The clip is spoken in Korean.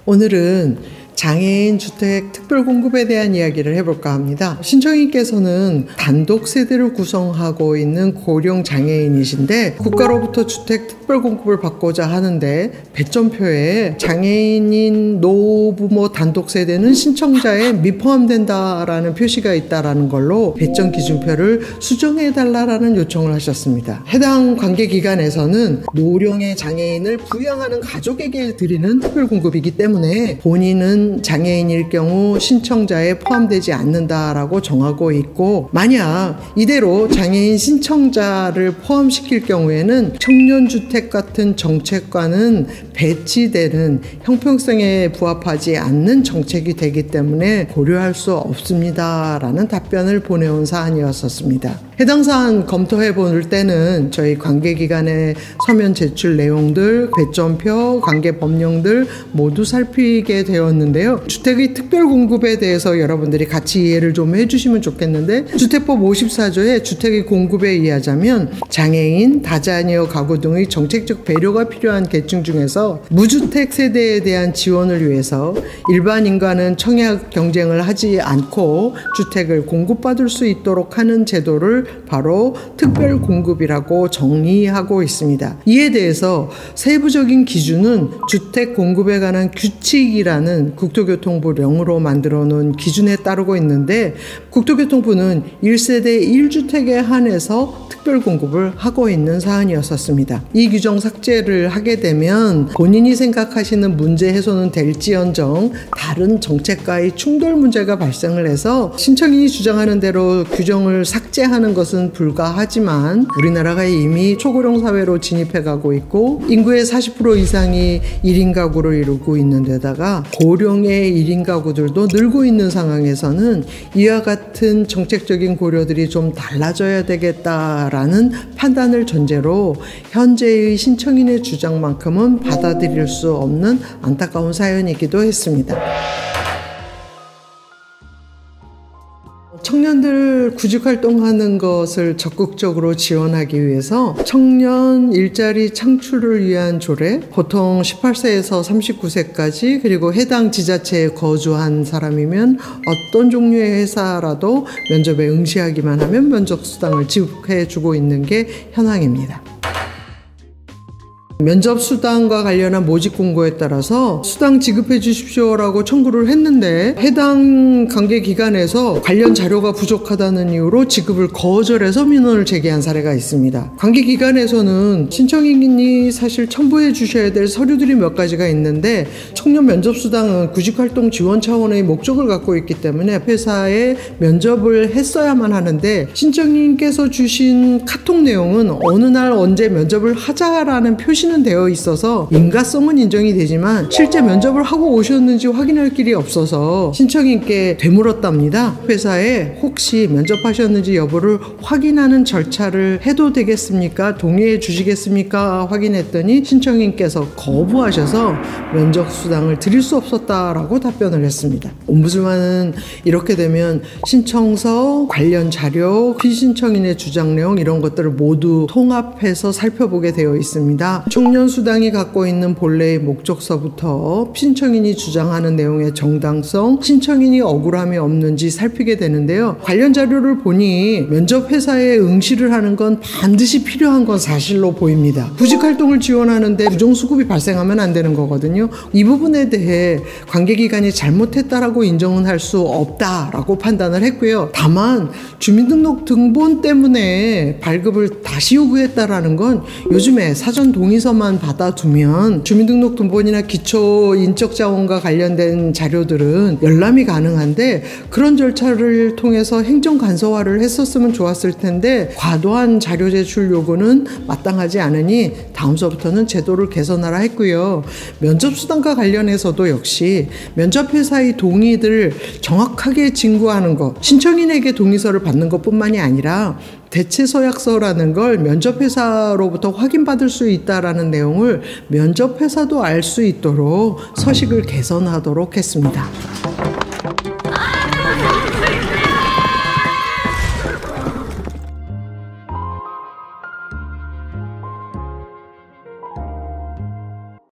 오늘은 장애인 주택 특별 공급에 대한 이야기를 해볼까 합니다. 신청인께서는 단독 세대를 구성하고 있는 고령 장애인이신데 국가로부터 주택 특별 공급을 받고자 하는데 배점표에 장애인인 노부모 단독 세대는 신청자에 미포함된다라는 표시가 있다라는 걸로 배점 기준표를 수정해달라는 요청을 하셨습니다. 해당 관계기관에서는 노령의 장애인을 부양하는 가족에게 드리는 특별 공급이기 때문에 본인은 장애인일 경우 신청자에 포함되지 않는다라고 정하고 있고, 만약 이대로 장애인 신청자를 포함시킬 경우에는 청년주택 같은 정책과는 배치되는 형평성에 부합하지 않는 정책이 되기 때문에 고려할 수 없습니다 라는 답변을 보내온 사안이었습니다. 해당 사안 검토해 볼 때는 저희 관계기관의 서면 제출 내용들, 배점표, 관계 법령들 모두 살피게 되었는데요. 주택의 특별 공급에 대해서 여러분들이 같이 이해를 좀 해주시면 좋겠는데, 주택법 54조의 주택의 공급에 의하자면 장애인, 다자녀 가구 등의 정책적 배려가 필요한 계층 중에서 무주택 세대에 대한 지원을 위해서 일반인과는 청약 경쟁을 하지 않고 주택을 공급받을 수 있도록 하는 제도를 바로 특별 공급이라고 정의하고 있습니다. 이에 대해서 세부적인 기준은 주택 공급에 관한 규칙이라는 국토교통부령으로 만들어 놓은 기준에 따르고 있는데, 국토교통부는 1세대 1주택에 한해서 특별 공급을 하고 있는 사안이었습니다. 이 규정 삭제를 하게 되면 본인이 생각하시는 문제 해소는 될지언정 다른 정책과의 충돌 문제가 발생을 해서 신청인이 주장하는 대로 규정을 삭제하는 것은 불가하지만, 우리나라가 이미 초고령 사회로 진입해가고 있고 인구의 40% 이상이 1인 가구를 이루고 있는 데다가 고령의 1인 가구들도 늘고 있는 상황에서는 이와 같은 정책적인 고려들이 좀 달라져야 되겠다라는 판단을 전제로 현재의 신청인의 주장만큼은 받아들일 수 없는 안타까운 사연이기도 했습니다. 청년들 구직활동하는 것을 적극적으로 지원하기 위해서 청년 일자리 창출을 위한 조례, 보통 18세에서 39세까지 그리고 해당 지자체에 거주한 사람이면 어떤 종류의 회사라도 면접에 응시하기만 하면 면접수당을 지급해주고 있는 게 현황입니다. 면접 수당과 관련한 모집 공고에 따라서 수당 지급해 주십시오라고 청구를 했는데 해당 관계기관에서 관련 자료가 부족하다는 이유로 지급을 거절해서 민원을 제기한 사례가 있습니다. 관계기관에서는 신청인이 사실 첨부해 주셔야 될 서류들이 몇 가지가 있는데, 청년 면접 수당은 구직활동 지원 차원의 목적을 갖고 있기 때문에 회사에 면접을 했어야만 하는데, 신청인께서 주신 카톡 내용은 어느 날 언제 면접을 하자라는 표시는 되어 있어서 인가성은 인정이 되지만 실제 면접을 하고 오셨는지 확인할 길이 없어서 신청인께 되물었답니다. 회사에 혹시 면접하셨는지 여부를 확인하는 절차를 해도 되겠습니까? 동의해 주시겠습니까? 확인했더니 신청인께서 거부하셔서 면접 수당을 드릴 수 없었다라고 답변을 했습니다. 옴부즈만은 이렇게 되면 신청서, 관련 자료, 피신청인의 주장 내용 이런 것들을 모두 통합해서 살펴보게 되어 있습니다. 청년수당이 갖고 있는 본래의 목적서부터 신청인이 주장하는 내용의 정당성, 신청인이 억울함이 없는지 살피게 되는데요. 관련 자료를 보니 면접회사에 응시를 하는 건 반드시 필요한 건 사실로 보입니다. 구직활동을 지원하는데 부정수급이 발생하면 안 되는 거거든요. 이 부분에 대해 관계기관이 잘못했다라고 인정은 할 수 없다라고 판단을 했고요. 다만 주민등록 등본 때문에 발급을 다시 요구했다라는 건 요즘에 사전 동의서만 받아두면 주민등록등본이나 기초인적자원과 관련된 자료들은 열람이 가능한데, 그런 절차를 통해서 행정간소화를 했었으면 좋았을 텐데 과도한 자료 제출 요구는 마땅하지 않으니 다음서부터는 제도를 개선하라 했고요. 면접수당과 관련해서도 역시 면접회사의 동의를 정확하게 징구하는 것, 신청인에게 동의서를 받는 것뿐만이 아니라 대체서약서라는 걸 면접회사로부터 확인받을 수 있다라는 내용을 면접회사도 알 수 있도록 서식을 개선하도록 했습니다.